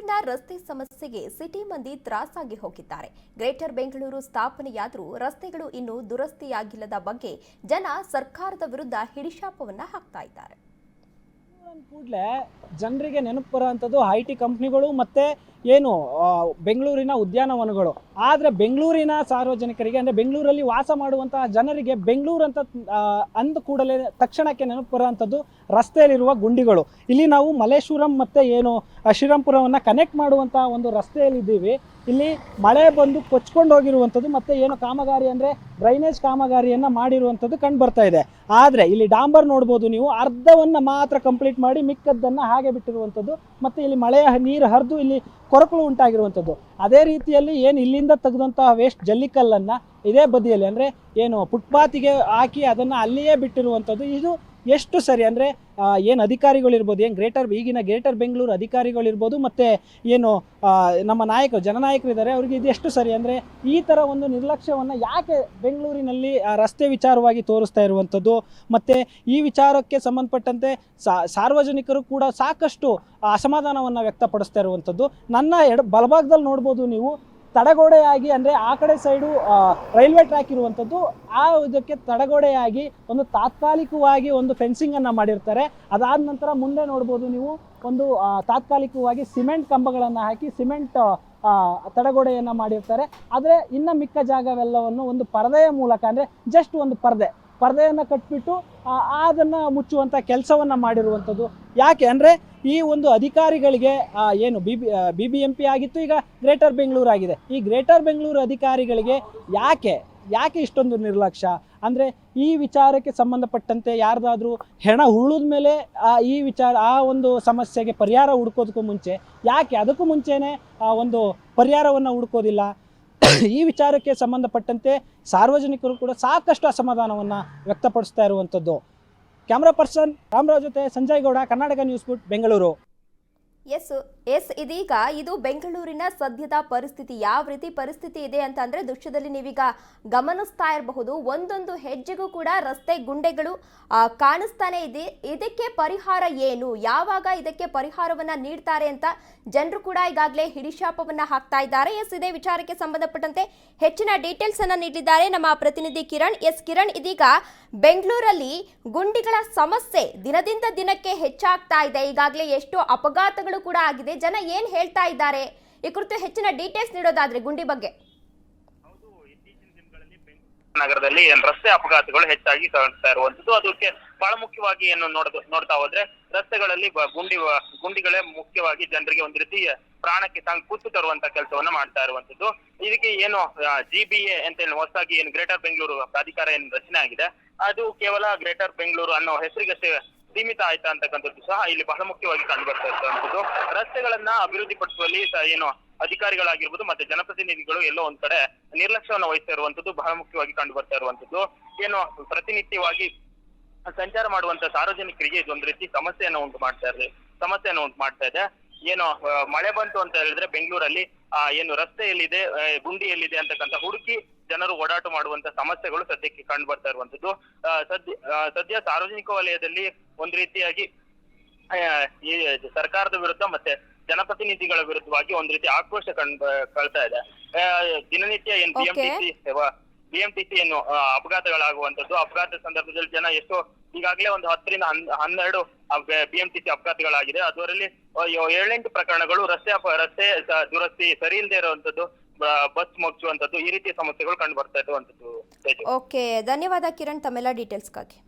ಬೆಂಗಳೂರಿನ ರಸ್ತೆ ಸಮಸ್ಯೆಗೆ ಸಿಟಿ ಮಂದಿ ತ್ರಾಸಾಗಿ ಹೋಗಿದ್ದಾರೆ. ಗ್ರೇಟರ್ ಬೆಂಗಳೂರು ಸ್ಥಾಪನೆಯಾದರೂ ರಸ್ತೆಗಳು ಇನ್ನೂ ದುರಸ್ತಿಯಾಗಿಲ್ಲದ ಬಗ್ಗೆ ಜನ ಸರ್ಕಾರದ ವಿರುದ್ಧ ಹಿಡಿಶಾಪವನ್ನ ಹಾಕ್ತಾ ಇದ್ದಾರೆ. ಕೂಡಲೇ ಜನರಿಗೆ ನೆನಪು ಬರುವಂಥದ್ದು IT ಕಂಪ್ನಿಗಳು ಮತ್ತು ಏನು ಬೆಂಗಳೂರಿನ ಉದ್ಯಾನವನಗಳು. ಆದರೆ ಬೆಂಗಳೂರಿನ ಸಾರ್ವಜನಿಕರಿಗೆ ಅಂದರೆ ಬೆಂಗಳೂರಲ್ಲಿ ವಾಸ ಮಾಡುವಂತಹ ಜನರಿಗೆ ಬೆಂಗಳೂರು ಅಂತ ಅಂದ ಕೂಡಲೇ ತಕ್ಷಣಕ್ಕೆ ನೆನಪು ಬರುವಂಥದ್ದು ರಸ್ತೆಯಲ್ಲಿರುವ ಗುಂಡಿಗಳು. ಇಲ್ಲಿ ನಾವು ಮಲ್ಲೇಶ್ವರಂ ಮತ್ತು ಏನು ಶ್ರೀರಾಂಪುರವನ್ನು ಕನೆಕ್ಟ್ ಮಾಡುವಂಥ ಒಂದು ರಸ್ತೆಯಲ್ಲಿದ್ದೀವಿ. ಇಲ್ಲಿ ಮಳೆ ಬಂದು ಕೊಚ್ಕೊಂಡು ಹೋಗಿರುವಂಥದ್ದು ಮತ್ತು ಏನು ಕಾಮಗಾರಿ ಅಂದರೆ ಡ್ರೈನೇಜ್ ಕಾಮಗಾರಿಯನ್ನು ಮಾಡಿರುವಂಥದ್ದು ಕಂಡು ಬರ್ತಾ ಇದೆ. ಆದರೆ ಇಲ್ಲಿ ಡಾಂಬರ್ ನೋಡ್ಬೋದು ನೀವು, ಅರ್ಧವನ್ನು ಮಾತ್ರ ಕಂಪ್ಲೀಟ್ ಮಾಡಿ ಮಿಕ್ಕದ್ದನ್ನು ಹಾಗೆ ಬಿಟ್ಟಿರುವಂಥದ್ದು ಮತ್ತು ಇಲ್ಲಿ ಮಳೆಯ ನೀರು ಹರಿದು ಇಲ್ಲಿ ಕೊರಕಲು ಉಂಟಾಗಿರುವಂಥದ್ದು. ಅದೇ ರೀತಿಯಲ್ಲಿ ಏನು ಇಲ್ಲಿಂದ ತೆಗೆದಂತಹ ವೇಸ್ಟ್ ಜಲ್ಲಿಕಲ್ಲನ್ನು ಇದೇ ಬದಿಯಲ್ಲಿ ಅಂದರೆ ಏನು ಫುಟ್ಪಾತಿಗೆ ಹಾಕಿ ಅದನ್ನು ಅಲ್ಲಿಯೇ ಬಿಟ್ಟಿರುವಂಥದ್ದು. ಇದು ಎಷ್ಟು ಸರಿ ಅಂದರೆ ಏನು ಅಧಿಕಾರಿಗಳಿರ್ಬೋದು, ಏನು ಈಗಿನ ಗ್ರೇಟರ್ ಬೆಂಗಳೂರು ಅಧಿಕಾರಿಗಳಿರ್ಬೋದು ಮತ್ತು ಏನು ನಮ್ಮ ಜನನಾಯಕರಿದ್ದಾರೆ, ಅವ್ರಿಗೆ ಇದು ಎಷ್ಟು ಸರಿ ಅಂದರೆ ಈ ಥರ ಒಂದು ನಿರ್ಲಕ್ಷ್ಯವನ್ನು ಯಾಕೆ ಬೆಂಗಳೂರಿನಲ್ಲಿ ರಸ್ತೆ ವಿಚಾರವಾಗಿ ತೋರಿಸ್ತಾ ಇರುವಂಥದ್ದು. ಮತ್ತು ಈ ವಿಚಾರಕ್ಕೆ ಸಂಬಂಧಪಟ್ಟಂತೆ ಸಾರ್ವಜನಿಕರು ಕೂಡ ಸಾಕಷ್ಟು ಅಸಮಾಧಾನವನ್ನು ವ್ಯಕ್ತಪಡಿಸ್ತಾ ಇರುವಂಥದ್ದು. ನನ್ನ ಬಲಭಾಗದಲ್ಲಿ ನೋಡ್ಬೋದು ನೀವು, ತಡೆಗೋಡೆಯಾಗಿ ಅಂದರೆ ಆ ಕಡೆ ಸೈಡು ರೈಲ್ವೆ ಟ್ರ್ಯಾಕ್ ಇರುವಂಥದ್ದು, ಆ ಇದಕ್ಕೆ ತಡೆಗೋಡೆಯಾಗಿ ಒಂದು ತಾತ್ಕಾಲಿಕವಾಗಿ ಒಂದು ಫೆನ್ಸಿಂಗನ್ನು ಮಾಡಿರ್ತಾರೆ. ಅದಾದ ನಂತರ ಮುಂದೆ ನೋಡ್ಬೋದು ನೀವು ಒಂದು ತಾತ್ಕಾಲಿಕವಾಗಿ ಸಿಮೆಂಟ್ ಕಂಬಗಳನ್ನು ಹಾಕಿ ಸಿಮೆಂಟ್ ತಡೆಗೋಡೆಯನ್ನು ಮಾಡಿರ್ತಾರೆ. ಆದರೆ ಇನ್ನು ಮಿಕ್ಕ ಜಾಗವೆಲ್ಲವನ್ನು ಒಂದು ಪರದೆಯ ಮೂಲಕ ಅಂದರೆ ಜಸ್ಟ್ ಒಂದು ಪರದೆಯನ್ನು ಕಟ್ಬಿಟ್ಟು ಅದನ್ನು ಮುಚ್ಚುವಂಥ ಕೆಲಸವನ್ನು ಮಾಡಿರುವಂಥದ್ದು. ಯಾಕೆ ಅಂದರೆ ಈ ಒಂದು ಅಧಿಕಾರಿಗಳಿಗೆ ಏನು BBMP ಆಗಿತ್ತು, ಈಗ ಗ್ರೇಟರ್ ಬೆಂಗಳೂರು ಆಗಿದೆ. ಈ ಗ್ರೇಟರ್ ಬೆಂಗಳೂರು ಅಧಿಕಾರಿಗಳಿಗೆ ಯಾಕೆ ಇಷ್ಟೊಂದು ನಿರ್ಲಕ್ಷ್ಯ ಅಂದರೆ ಈ ವಿಚಾರಕ್ಕೆ ಸಂಬಂಧಪಟ್ಟಂತೆ ಯಾರ್ದಾದ್ರೂ ಹೆಣ ಉಳಿದ ಮೇಲೆ ಆ ಒಂದು ಸಮಸ್ಯೆಗೆ ಪರಿಹಾರ ಹುಡ್ಕೋದಕ್ಕೂ ಮುಂಚೆ ಅದಕ್ಕೂ ಮುಂಚೆನೇ ಒಂದು ಪರಿಹಾರವನ್ನು ಹುಡ್ಕೋದಿಲ್ಲ. ಈ ವಿಚಾರಕ್ಕೆ ಸಂಬಂಧಪಟ್ಟಂತೆ ಸಾರ್ವಜನಿಕರು ಕೂಡ ಸಾಕಷ್ಟು ಅಸಮಾಧಾನವನ್ನು ವ್ಯಕ್ತಪಡಿಸ್ತಾ ಇರುವಂಥದ್ದು. ಕ್ಯಾಮ್ರಾ ಪರ್ಸನ್ ರಾಮರಾವ್ ಜೊತೆ ಸಂಜಯ್ ಗೌಡ, ಕರ್ನಾಟಕ ನ್ಯೂಸ್ ಬುಟ್, ಬೆಂಗಳೂರು. ಎಸ್ ಇದೀಗ ಇದು ಬೆಂಗಳೂರಿನ ಸದ್ಯದ ಪರಿಸ್ಥಿತಿ. ಯಾವ ರೀತಿ ಪರಿಸ್ಥಿತಿ ಇದೆ ಅಂತ ಅಂದ್ರೆ ದೃಶ್ಯದಲ್ಲಿ ನೀವೀಗ ಗಮನಿಸ್ತಾ ಇರಬಹುದು. ಒಂದೊಂದು ಹೆಜ್ಜೆಗೂ ಕೂಡ ರಸ್ತೆ ಗುಂಡೆಗಳು ಕಾಣಿಸ್ತಾನೆ ಇದೆ. ಇದಕ್ಕೆ ಪರಿಹಾರ ಏನು, ಯಾವಾಗ ಇದಕ್ಕೆ ಪರಿಹಾರವನ್ನ ನೀಡ್ತಾರೆ ಅಂತ ಜನರು ಕೂಡ ಈಗಾಗಲೇ ಹಿಡಿಶಾಪವನ್ನ ಹಾಕ್ತಾ ಇದ್ದಾರೆ. ಇದೇ ವಿಚಾರಕ್ಕೆ ಸಂಬಂಧಪಟ್ಟಂತೆ ಹೆಚ್ಚಿನ ಡೀಟೇಲ್ಸ್ ಅನ್ನ ನೀಡಿದ್ದಾರೆ ನಮ್ಮ ಪ್ರತಿನಿಧಿ ಕಿರಣ್. ಕಿರಣ್, ಇದೀಗ ಬೆಂಗಳೂರಲ್ಲಿ ಗುಂಡಿಗಳ ಸಮಸ್ಯೆ ದಿನದಿಂದ ದಿನಕ್ಕೆ ಹೆಚ್ಚಾಗ್ತಾ ಇದೆ. ಈಗಾಗಲೇ ಎಷ್ಟೋ ಅಪಘಾತಗಳು ಕೂಡ ಆಗಿದೆ. ಜನ ಏನ್ ಹೇಳ್ತಾ ಇದ್ದಾರೆ ಈ ಕುರಿತು ಹೆಚ್ಚಿನ ಡೀಟೇಲ್ಸ್ ನೀಡೋದಾದ್ರೆ ಗುಂಡಿ ಬಗ್ಗೆ. ಇತ್ತೀಚಿನ ದಿನಗಳಲ್ಲಿ ಬೆಂಗಳೂರು ನಗರದಲ್ಲಿ ರಸ್ತೆ ಅಪಘಾತಗಳು ಹೆಚ್ಚಾಗಿ ಕಾಣಿಸ್ತಾ ಇರುವಂತದ್ದು. ಅದಕ್ಕೆ ಬಹಳ ಮುಖ್ಯವಾಗಿ ಏನು ನೋಡ್ತಾ ಹೋದ್ರೆ ರಸ್ತೆಗಳಲ್ಲಿ ಗುಂಡಿಗಳೇ ಮುಖ್ಯವಾಗಿ ಜನರಿಗೆ ಒಂದು ರೀತಿ ಪ್ರಾಣಕ್ಕೆ ಕುತ್ತು ತರುವಂತ ಕೆಲಸವನ್ನ ಮಾಡ್ತಾ ಇರುವಂತದ್ದು. ಇದಕ್ಕೆ ಏನು GBA ಅಂತ ಹೊಸದಾಗಿ ಏನು ಗ್ರೇಟರ್ ಬೆಂಗಳೂರು ಪ್ರಾಧಿಕಾರ ಏನು ರಚನೆ ಆಗಿದೆ, ಅದು ಕೇವಲ ಗ್ರೇಟರ್ ಬೆಂಗಳೂರು ಅನ್ನೋ ಹೆಸರಿಗಷ್ಟೇ ಸೀಮಿತ ಆಯ್ತಾ ಅಂತಕ್ಕಂಥದ್ದು ಸಹ ಇಲ್ಲಿ ಬಹಳ ಮುಖ್ಯವಾಗಿ ಕಂಡು ಬರ್ತಾ ಇರುವಂತದ್ದು. ರಸ್ತೆಗಳನ್ನ ಅಭಿವೃದ್ಧಿ ಪಡಿಸುವಲ್ಲಿ ಏನು ಅಧಿಕಾರಿಗಳಾಗಿರ್ಬೋದು ಮತ್ತೆ ಜನಪ್ರತಿನಿಧಿಗಳು ಎಲ್ಲೋ ಒಂದ್ ಕಡೆ ನಿರ್ಲಕ್ಷ್ಯವನ್ನು ವಹಿಸ್ತಾ ಇರುವಂತದ್ದು ಬಹಳ ಮುಖ್ಯವಾಗಿ ಕಂಡು ಬರ್ತಾ ಇರುವಂತದ್ದು. ಏನು ಪ್ರತಿನಿತ್ಯವಾಗಿ ಸಂಚಾರ ಮಾಡುವಂತ ಸಾರ್ವಜನಿಕರಿಗೆ ಇದೊಂದು ರೀತಿ ಸಮಸ್ಯೆಯನ್ನು ಉಂಟು ಮಾಡ್ತಾ ಇದೆ. ಏನು ಮಳೆ ಬಂತು ಅಂತ ಹೇಳಿದ್ರೆ ಬೆಂಗಳೂರಲ್ಲಿ ಏನು ರಸ್ತೆ ಎಲ್ಲಿದೆ, ಗುಂಡಿ ಎಲ್ಲಿದೆ ಅಂತಕ್ಕಂಥ ಹುಡುಕಿ ಜನರು ಓಡಾಟ ಮಾಡುವಂತ ಸಮಸ್ಯೆಗಳು ಸದ್ಯಕ್ಕೆ ಕಂಡು ಬರ್ತಾ ಇರುವಂತದ್ದು. ಸದ್ಯ ಸಾರ್ವಜನಿಕ ವಲಯದಲ್ಲಿ ಒಂದ್ ರೀತಿಯಾಗಿ ಈ ಸರ್ಕಾರದ ವಿರುದ್ಧ ಮತ್ತೆ ಜನಪ್ರತಿನಿಧಿಗಳ ವಿರುದ್ಧವಾಗಿ ಒಂದ್ ರೀತಿ ಆಕ್ರೋಶ ಕಳ್ತಾ ಇದೆ. ದಿನನಿತ್ಯ ಏನು BMTC ಏನು ಅಪಘಾತಗಳಾಗುವಂತದ್ದು, ಅಪಘಾತ ಸಂದರ್ಭದಲ್ಲಿ ಜನ ಎಷ್ಟೋ ಈಗಾಗಲೇ ಒಂದು 10 ರಿಂದ 12 BMTC ಅಪಘಾತಗಳಾಗಿದೆ. ಅದರಲ್ಲಿ 7-8 ಪ್ರಕರಣಗಳು ರಸ್ತೆ ದುರಸ್ತಿ ಸರಿ ಇಲ್ಲದೆ ಇರುವಂತದ್ದು, ಬಸ್ ಮುಚ್ಚುವಂತದ್ದು, ಈ ರೀತಿಯ ಸಮಸ್ಯೆಗಳು ಕಂಡು ಬರ್ತಾ ಇರುವಂತದ್ದು. ಓಕೆ, ಧನ್ಯವಾದ ಕಿರಣ್ ತಮ್ಮೆಲ್ಲ ಡೀಟೇಲ್ಸ್ಗಾಗಿ.